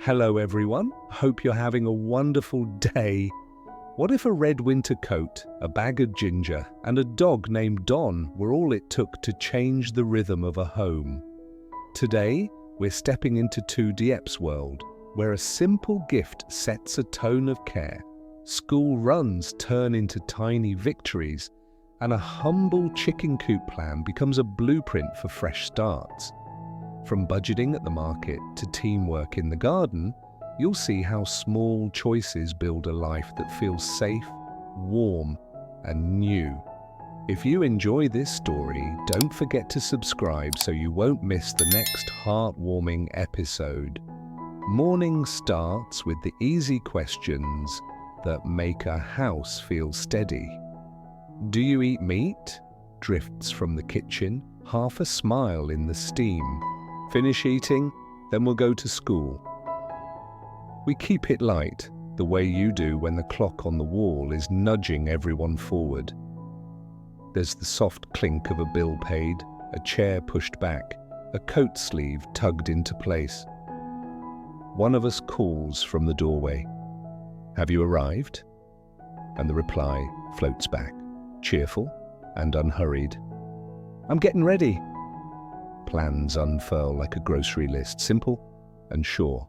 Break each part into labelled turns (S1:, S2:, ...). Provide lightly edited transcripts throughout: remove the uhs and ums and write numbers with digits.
S1: Hello everyone, hope you're having a wonderful day. What if a red winter coat, a bag of ginger, and a dog named Don were all it took to change the rhythm of a home? Today, we're stepping into Diep's world, where a simple gift sets a tone of care. School runs turn into tiny victories, and a humble chicken coop plan becomes a blueprint for fresh starts. From budgeting at the market to teamwork in the garden, you'll see how small choices build a life that feels safe, warm, and new. If you enjoy this story, don't forget to subscribe so you won't miss the next heartwarming episode. Morning starts with the easy questions that make a house feel steady. Do you eat meat? Drifts from the kitchen, half a smile in the steam. Finish eating, then we'll go to school. We keep it light, the way you do when the clock on the wall is nudging everyone forward. There's the soft clink of a bill paid, a chair pushed back, a coat sleeve tugged into place. One of us calls from the doorway, "Have you arrived?" And the reply floats back, cheerful and unhurried. "I'm getting ready." Plans unfurl like a grocery list, simple and sure.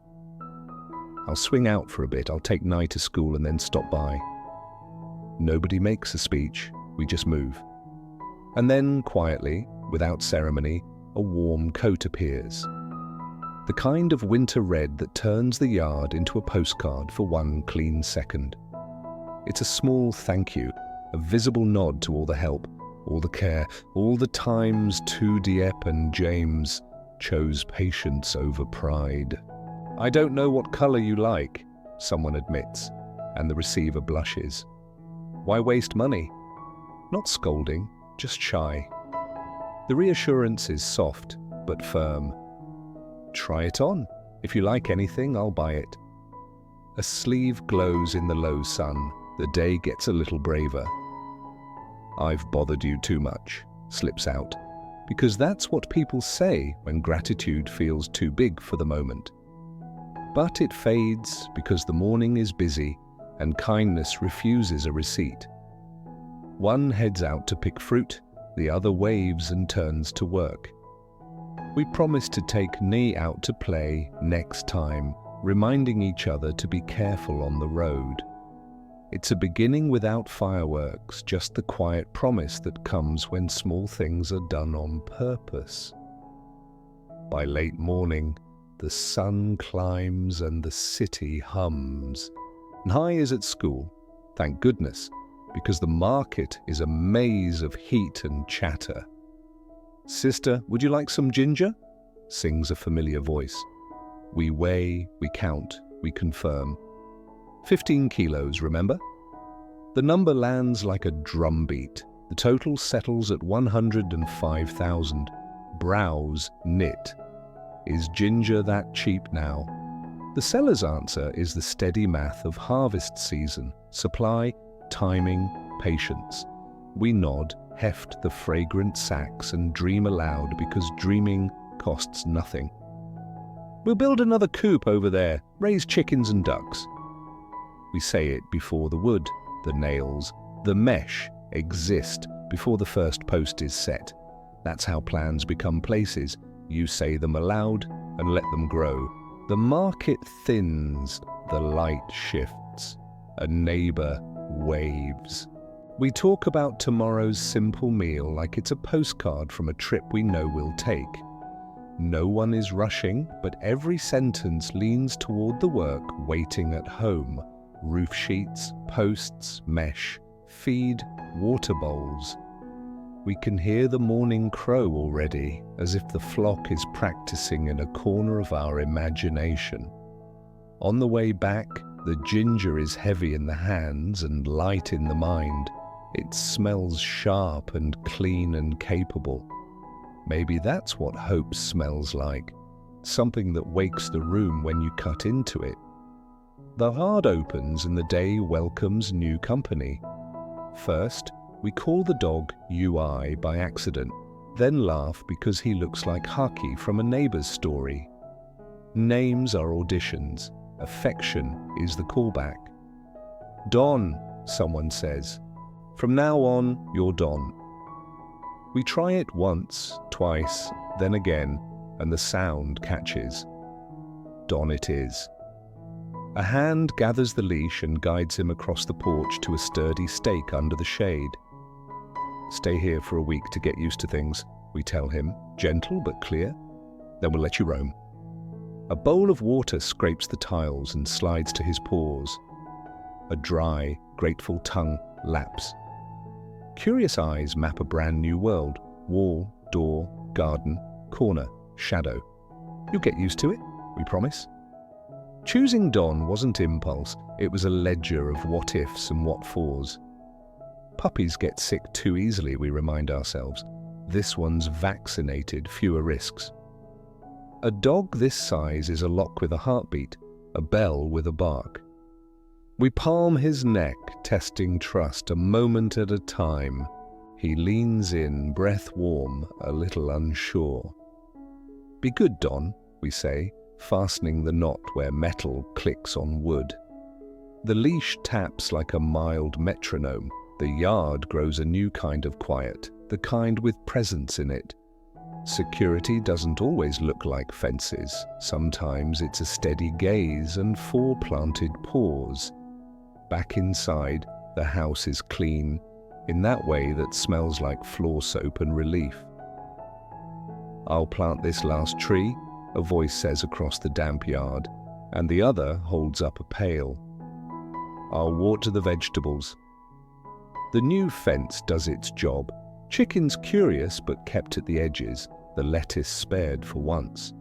S1: "I'll swing out for a bit, I'll take Nye to school and then stop by." Nobody makes a speech, we just move. And then, quietly, without ceremony, a warm coat appears. The kind of winter red that turns the yard into a postcard for one clean second. It's a small thank you, a visible nod to all the help, all the care, all the times Diep and James chose patience over pride. "I don't know what color you like," someone admits, and the receiver blushes. Why waste money? Not scolding, just shy. The reassurance is soft, but firm. "Try it on. If you like anything, I'll buy it." A sleeve glows in the low sun. The day gets a little braver. "I've bothered you too much," slips out, because that's what people say when gratitude feels too big for the moment. But it fades because the morning is busy and kindness refuses a receipt. One heads out to pick fruit, the other waves and turns to work. We promise to take Nye out to play next time, reminding each other to be careful on the road. It's a beginning without fireworks, just the quiet promise that comes when small things are done on purpose. By late morning, the sun climbs and the city hums. Nye is at school, thank goodness, because the market is a maze of heat and chatter. "Sister, would you like some ginger?" sings a familiar voice. We weigh, we count, we confirm. 15 kilos, remember? The number lands like a drumbeat. The total settles at 105,000. Brows knit. Is ginger that cheap now? The seller's answer is the steady math of harvest season, supply, timing, patience. We nod, heft the fragrant sacks and dream aloud because dreaming costs nothing. "We'll build another coop over there, raise chickens and ducks." We say it before the wood, the nails, the mesh exist before the first post is set. That's how plans become places. You say them aloud and let them grow. The market thins, the light shifts. A neighbor waves. We talk about tomorrow's simple meal like it's a postcard from a trip we know we'll take. No one is rushing, but every sentence leans toward the work waiting at home. Roof sheets, posts, mesh, feed, water bowls. We can hear the morning crow already, as if the flock is practicing in a corner of our imagination. On the way back, the ginger is heavy in the hands and light in the mind. It smells sharp and clean and capable. Maybe that's what hope smells like, something that wakes the room when you cut into it. The heart opens and the day welcomes new company. First, we call the dog UI by accident, then laugh because he looks like Haki from a neighbor's story. Names are auditions. Affection is the callback. Don, someone says. From now on, you're Don. We try it once, twice, then again, and the sound catches. Don it is. A hand gathers the leash and guides him across the porch to a sturdy stake under the shade. Stay here for a week to get used to things, we tell him, gentle but clear. Then we'll let you roam. A bowl of water scrapes the tiles and slides to his paws. A dry, grateful tongue laps. Curious eyes map a brand new world. Wall, door, garden, corner, shadow. You'll get used to it, we promise. Choosing Don wasn't impulse, it was a ledger of what-ifs and what-fors. Puppies get sick too easily, we remind ourselves. This one's vaccinated, fewer risks. A dog this size is a lock with a heartbeat, a bell with a bark. We palm his neck, testing trust, a moment at a time. He leans in, breath warm, a little unsure. Be good, Don, we say, fastening the knot where metal clicks on wood. The leash taps like a mild metronome. The yard grows a new kind of quiet, the kind with presence in it. Security doesn't always look like fences. Sometimes it's a steady gaze and four planted paws. Back inside, the house is clean, in that way that smells like floor soap and relief. I'll plant this last tree, a voice says across the damp yard, and the other holds up a pail. I'll water the vegetables. The new fence does its job. Chickens curious but kept at the edges, the lettuce spared for once.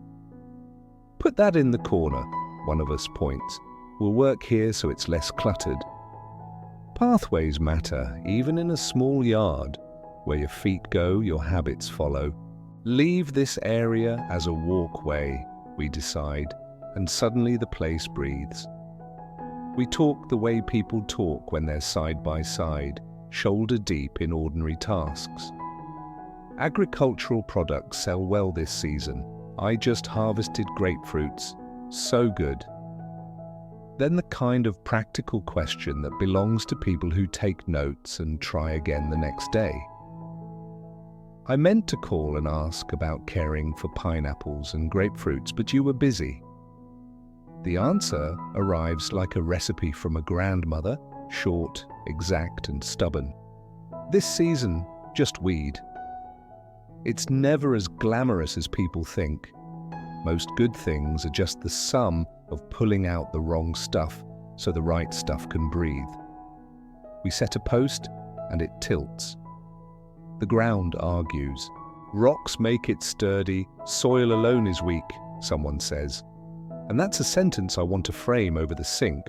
S1: Put that in the corner, one of us points. We'll work here so it's less cluttered. Pathways matter, even in a small yard. Where your feet go, your habits follow. Leave this area as a walkway, we decide, and suddenly the place breathes. We talk the way people talk when they're side by side, shoulder deep in ordinary tasks. Agricultural products sell well this season. I just harvested grapefruits. So good. Then the kind of practical question that belongs to people who take notes and try again the next day. I meant to call and ask about caring for pineapples and grapefruits, but you were busy. The answer arrives like a recipe from a grandmother, short, exact and stubborn. This season, just weed. It's never as glamorous as people think. Most good things are just the sum of pulling out the wrong stuff so the right stuff can breathe. We set a post and it tilts. The ground argues. Rocks make it sturdy, soil alone is weak, someone says. And that's a sentence I want to frame over the sink.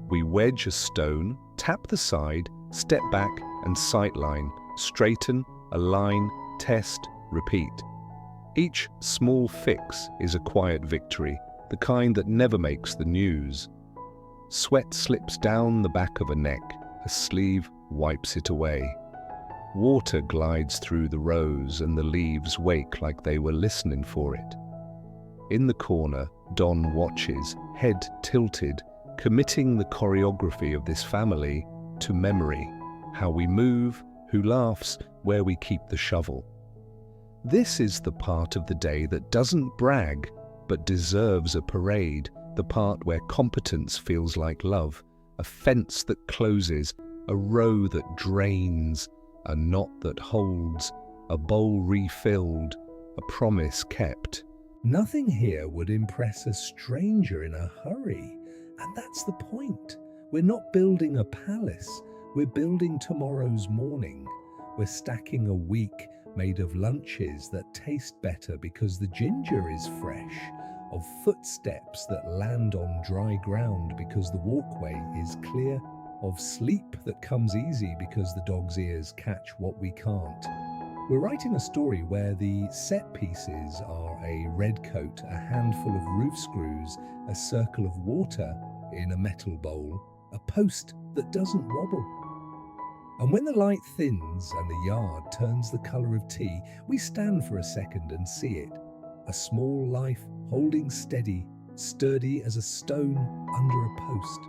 S1: We wedge a stone, tap the side, step back and sightline, straighten, align, test, repeat. Each small fix is a quiet victory, the kind that never makes the news. Sweat slips down the back of a neck, a sleeve wipes it away. Water glides through the rows and the leaves wake like they were listening for it. In the corner, Don watches, head tilted, committing the choreography of this family to memory, how we move, who laughs, where we keep the shovel. This is the part of the day that doesn't brag, but deserves a parade, the part where competence feels like love, a fence that closes, a row that drains, a knot that holds, a bowl refilled, a promise kept. Nothing here would impress a stranger in a hurry, and that's the point. We're not building a palace, we're building tomorrow's morning. We're stacking a week made of lunches that taste better because the ginger is fresh, of footsteps that land on dry ground because the walkway is clear, of sleep that comes easy because the dog's ears catch what we can't. We're writing a story where the set pieces are a red coat, a handful of roof screws, a circle of water in a metal bowl, a post that doesn't wobble. And when the light thins and the yard turns the colour of tea, we stand for a second and see it. a small life holding steady, sturdy as a stone under a post.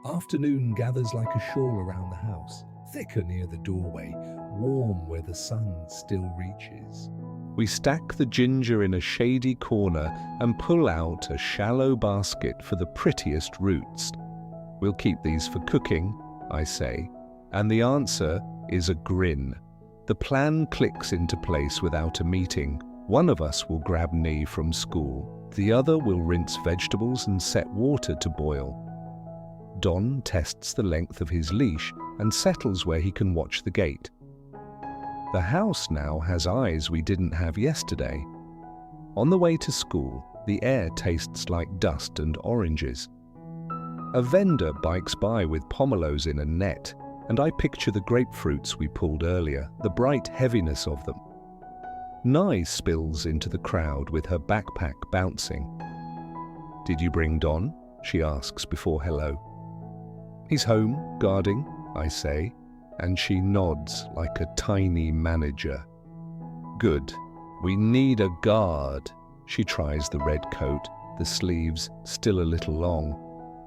S1: Afternoon gathers like a shawl around the house, thicker near the doorway, warm where the sun still reaches. We stack the ginger in a shady corner and pull out a shallow basket for the prettiest roots. We'll keep these for cooking, I say, and the answer is a grin. The plan clicks into place without a meeting. One of us will grab knee from school, the other will rinse vegetables and set water to boil. Don tests the length of his leash and settles where he can watch the gate. The house now has eyes we didn't have yesterday. On the way to school, the air tastes like dust and oranges. A vendor bikes by with pomelos in a net, and I picture the grapefruits we pulled earlier, the bright heaviness of them. Nye spills into the crowd with her backpack bouncing. "Did you bring Don?" she asks before hello. "He's home, guarding," I say, and she nods like a tiny manager. "Good. We need a guard." She tries the red coat, the sleeves still a little long,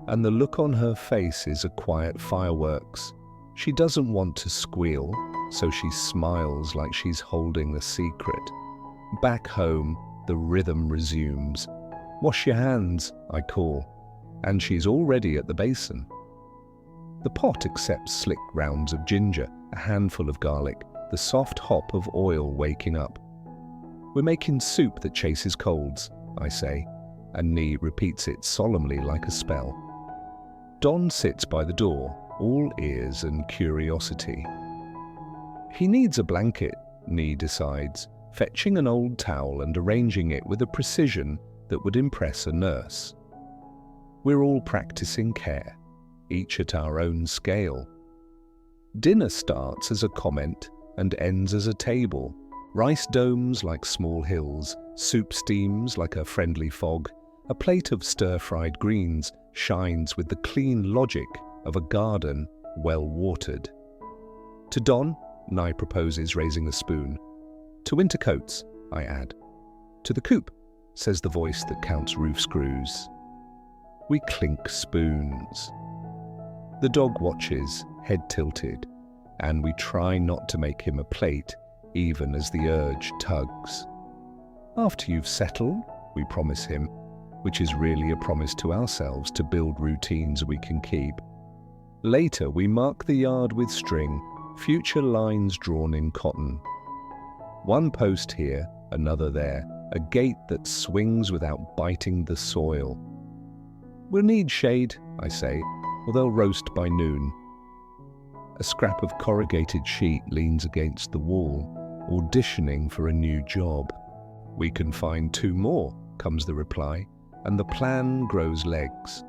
S1: and the look on her face is a quiet fireworks. She doesn't want to squeal, so she smiles like she's holding a secret. Back home, the rhythm resumes. "Wash your hands," I call, and she's already at the basin. The pot accepts slick rounds of ginger, a handful of garlic, the soft hop of oil waking up. "We're making soup that chases colds," I say, and Nee repeats it solemnly like a spell. Don sits by the door, all ears and curiosity. He needs a blanket, Nee decides, fetching an old towel and arranging it with a precision that would impress a nurse. We're all practicing care, each at our own scale. Dinner starts as a comment and ends as a table. Rice domes like small hills, soup steams like a friendly fog. A plate of stir-fried greens shines with the clean logic of a garden well watered. "To Don," Nye proposes, raising a spoon. "To winter coats," I add. "To the coop," says the voice that counts roof screws. We clink spoons. The dog watches, head tilted, and we try not to make him a plate, even as the urge tugs. "After you've settled," we promise him, which is really a promise to ourselves to build routines we can keep. Later, we mark the yard with string, future lines drawn in cotton. One post here, another there, a gate that swings without biting the soil. "We'll need shade," I say, or they'll roast by noon. A scrap of corrugated sheet leans against the wall, auditioning for a new job. "We can find 2 more, comes the reply, and the plan grows legs.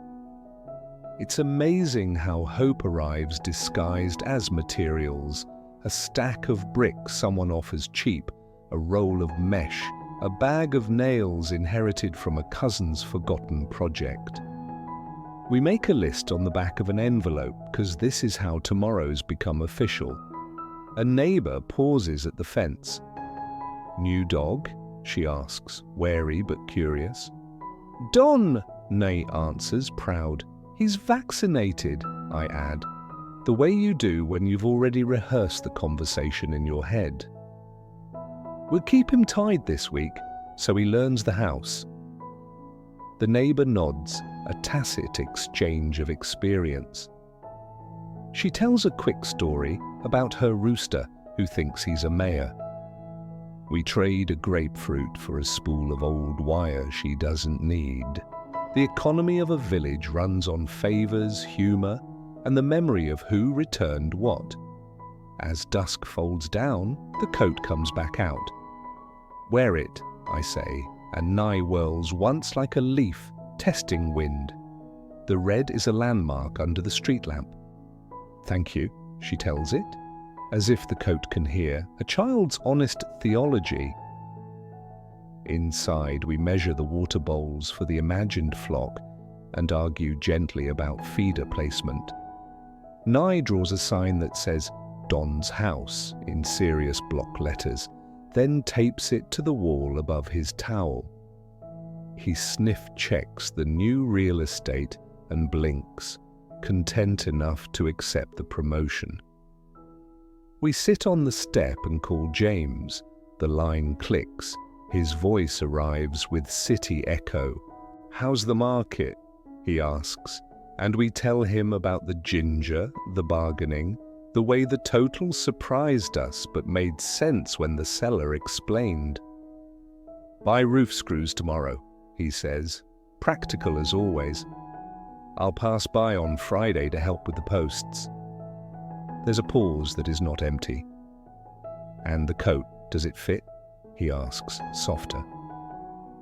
S1: It's amazing how hope arrives disguised as materials. A stack of bricks someone offers cheap, a roll of mesh, a bag of nails inherited from a cousin's forgotten project. We make a list on the back of an envelope because this is how tomorrows become official. A neighbor pauses at the fence. "New dog?" she asks, wary but curious. "Don," Nay answers, proud. "He's vaccinated," I add, the way you do when you've already rehearsed the conversation in your head. "We'll keep him tied this week, so he learns the house." The neighbor nods, a tacit exchange of experience. She tells a quick story about her rooster who thinks he's a mayor. We trade a grapefruit for a spool of old wire she doesn't need. The economy of a village runs on favors, humor, and the memory of who returned what. As dusk folds down, the coat comes back out. "Wear it," I say, and Nye whirls once like a leaf, testing wind. The red is a landmark under the street lamp. "Thank you," she tells it, as if the coat can hear a child's honest theology. Inside, we measure the water bowls for the imagined flock and argue gently about feeder placement. Nye draws a sign that says Don's house in serious block letters, then tapes it to the wall above his towel. He sniff-checks the new real estate and blinks, content enough to accept the promotion. We sit on the step and call James. The line clicks. His voice arrives with city echo. "How's the market?" he asks, and we tell him about the ginger, the bargaining, the way the total surprised us but made sense when the seller explained. "Buy roof screws tomorrow," he says, practical as always. "I'll pass by on Friday to help with the posts." There's a pause that is not empty. "And the coat, does it fit?" he asks, softer.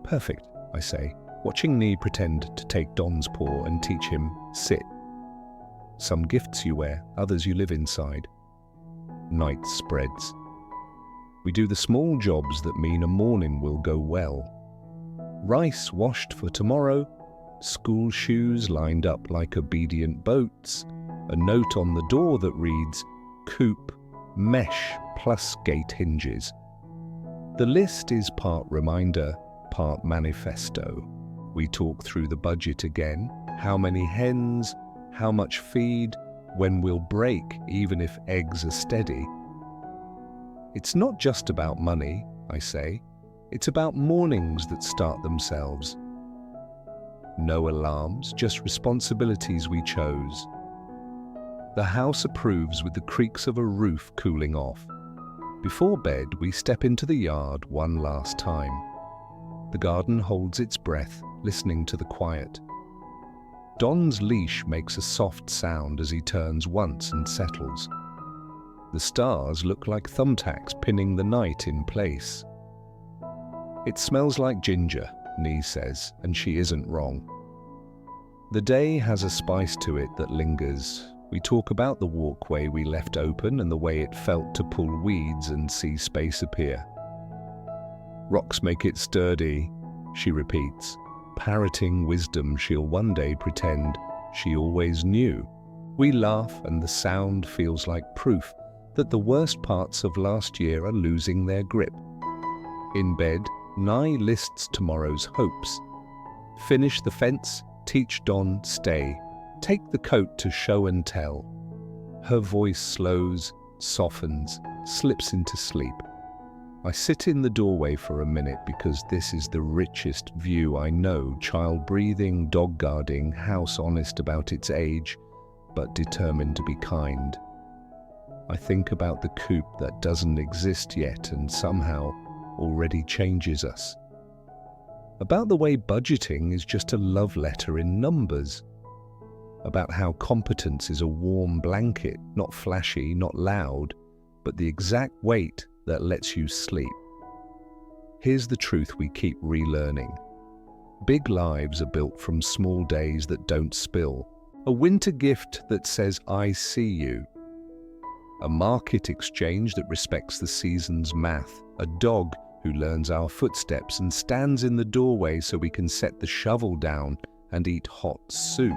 S1: "Perfect," I say, watching Nee pretend to take Don's paw and teach him sit. "Some gifts you wear, others you live inside." Night spreads. We do the small jobs that mean a morning will go well. Rice washed for tomorrow, school shoes lined up like obedient boats, a note on the door that reads, "Coop, mesh plus gate hinges." The list is part reminder, part manifesto. We talk through the budget again, how many hens, how much feed, when we'll break even if eggs are steady. "It's not just about money," I say. "It's about mornings that start themselves." No alarms, just responsibilities we chose. The house approves with the creaks of a roof cooling off. Before bed, we step into the yard one last time. The garden holds its breath, listening to the quiet. Don's leash makes a soft sound as he turns once and settles. The stars look like thumbtacks pinning the night in place. "It smells like ginger," Nee says, and she isn't wrong. The day has a spice to it that lingers. We talk about the walkway we left open and the way it felt to pull weeds and see space appear. "Rocks make it sturdy," she repeats, parroting wisdom she'll one day pretend she always knew. We laugh and the sound feels like proof that the worst parts of last year are losing their grip. In bed, Nye lists tomorrow's hopes. Finish the fence, teach Don stay, take the coat to show and tell. Her voice slows, softens, slips into sleep. I sit in the doorway for a minute because this is the richest view I know, child breathing, dog guarding, house honest about its age, but determined to be kind. I think about the coop that doesn't exist yet and somehow already changes us. About the way budgeting is just a love letter in numbers. About how competence is a warm blanket, not flashy, not loud, but the exact weight that lets you sleep. Here's the truth we keep relearning. Big lives are built from small days that don't spill. A winter gift that says, "I see you." A market exchange that respects the season's math. A dog who learns our footsteps and stands in the doorway so we can set the shovel down and eat hot soup.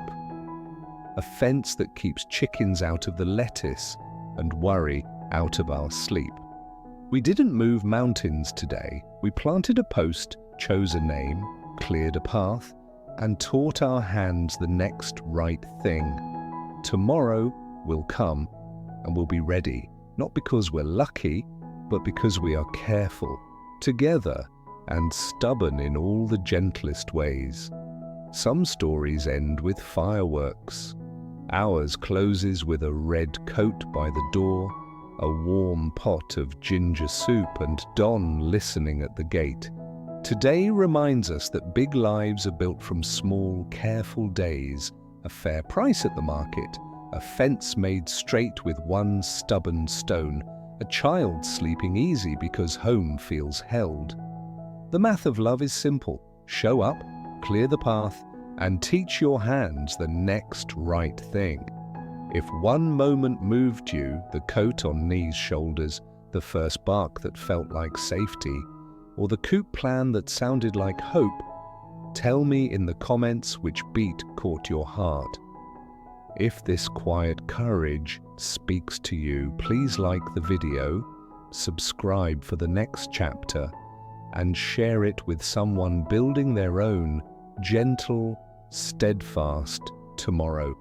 S1: A fence that keeps chickens out of the lettuce and worry out of our sleep. We didn't move mountains today. We planted a post, chose a name, cleared a path, and taught our hands the next right thing. Tomorrow will come and we'll be ready, not because we're lucky, but because we are careful, together, and stubborn in all the gentlest ways. Some stories end with fireworks. Ours closes with a red coat by the door, a warm pot of ginger soup, and Don listening at the gate. Today reminds us that big lives are built from small, careful days, a fair price at the market, a fence made straight with one stubborn stone, a child sleeping easy because home feels held. The math of love is simple. Show up, clear the path, and teach your hands the next right thing. If one moment moved you, the coat on Nee's shoulders, the first bark that felt like safety, or the coop plan that sounded like hope, tell me in the comments which beat caught your heart. If this quiet courage speaks to you, please like the video, subscribe for the next chapter, and share it with someone building their own gentle, steadfast tomorrow.